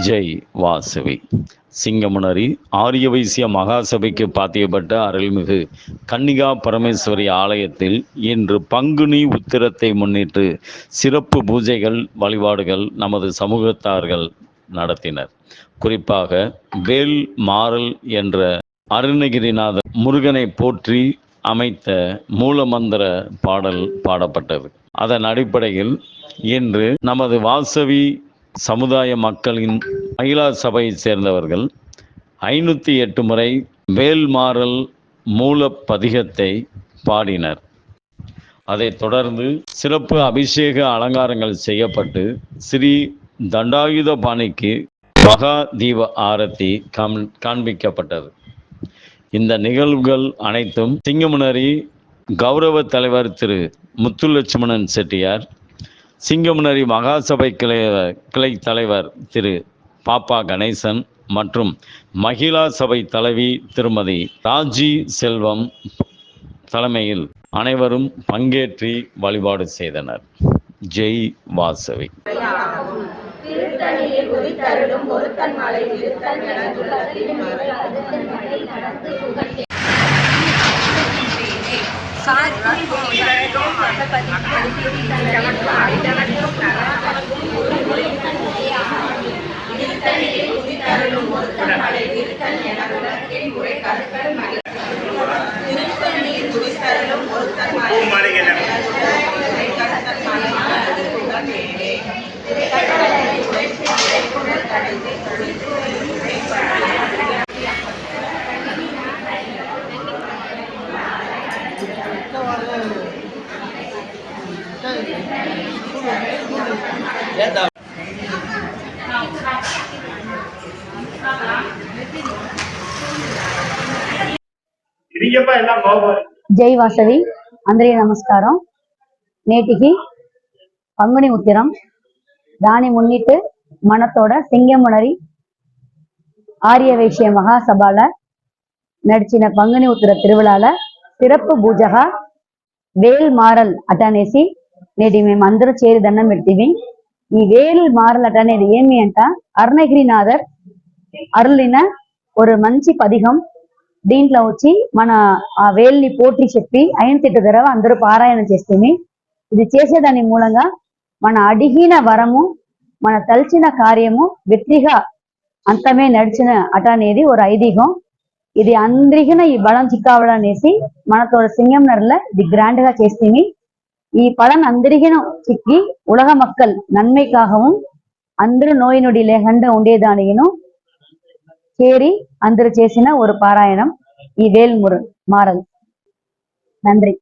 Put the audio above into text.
ஜெய் வாசவி. சிங்கமுனரி ஆரிய வைசிய மகாசபைக்கு பாத்தியப்பட்ட அருள்மிகு கன்னிகா பரமேஸ்வரி ஆலயத்தில் இன்று பங்குனி உத்திரத்தை முன்னிட்டு சிறப்பு பூஜைகள் வழிபாடுகள் நமது சமூகத்தார்கள் நடத்தினர். குறிப்பாக வேல் மாறல் என்ற அருணகிரிநாதர் முருகனை போற்றி அமைத்த மூலமந்திர பாடல் பாடப்பட்டது. அதன் அடிப்படையில் இன்று நமது வாசவி சமுதாய மக்களின் மகிழா சபையை சேர்ந்தவர்கள் 508 முறை வேல்மாறல் மூல பதிகத்தை பாடினர். அதைத் தொடர்ந்து சிறப்பு அபிஷேக அலங்காரங்கள் செய்யப்பட்டு ஸ்ரீ தண்டாயுதபாணிக்கு மகா தீப ஆரத்தி காண்பிக்கப்பட்டது. இந்த நிகழ்வுகள் அனைத்தும் சிங்கமுனரி கௌரவ தலைவர் திரு முத்துலட்சுமணன் செட்டியார், சிங்கமுனரி மகாசபை கிளை தலைவர் திரு பாப்பா கணேசன் மற்றும் மகிழா சபை தலைவி திருமதி ராஜி செல்வம் தலைமையில் அனைவரும் பங்கேற்றி வழிபாடு செய்தனர். ஜெய் வாசவி. జై వాసవి. అందరికీ నమస్కారం. నేటికి పంగుని ఉత్తరం, దాని మున్నిட்டு మనతోட సింగమునరి ఆర్యవైశ్య మహాసభల నడిచిన పంగుని ఉత్తర తిరువిళాల సిరప్పు పూజగా వేల్ మారల్ అట అనేసి నేటి మేమందరూ చేరి దండం పెడితివి. ఈ వేల్ మారల్ అట అనేది ఏమి అంట, అరుణగిరినాథర్ అరులిన ஒரு మంచి పదిగం. దీంట్లో వచ్చి మన ఆ వేల్ని పోற்றி చెప్పి 5 ధర అందరూ పారాయణం చేస్తేమి ఇది చేసేదాని మూలంగా మన అడిగిన వరము, మన తలచిన కార్యము వెట్రిగా అంతమే నడిచిన అట అనేది ஒரு ఐதீகம். ఇది అందరికిన ఈ బలం చిక్కావడం అనేసి మనతో సింగంనర్ల ఇది கிராண்ட் గా చేస్తేమి. ఈ பலன் అందరికిన చిక్కి உலக மக்கள் நன்மைக்காகவும் అందరూ நோய் நொடி లేకుండా ఉండేదానిను చేరి అందరూ చేసిన ஒரு பாராயணம் ఈ వేల్ మారల్. நன்றி.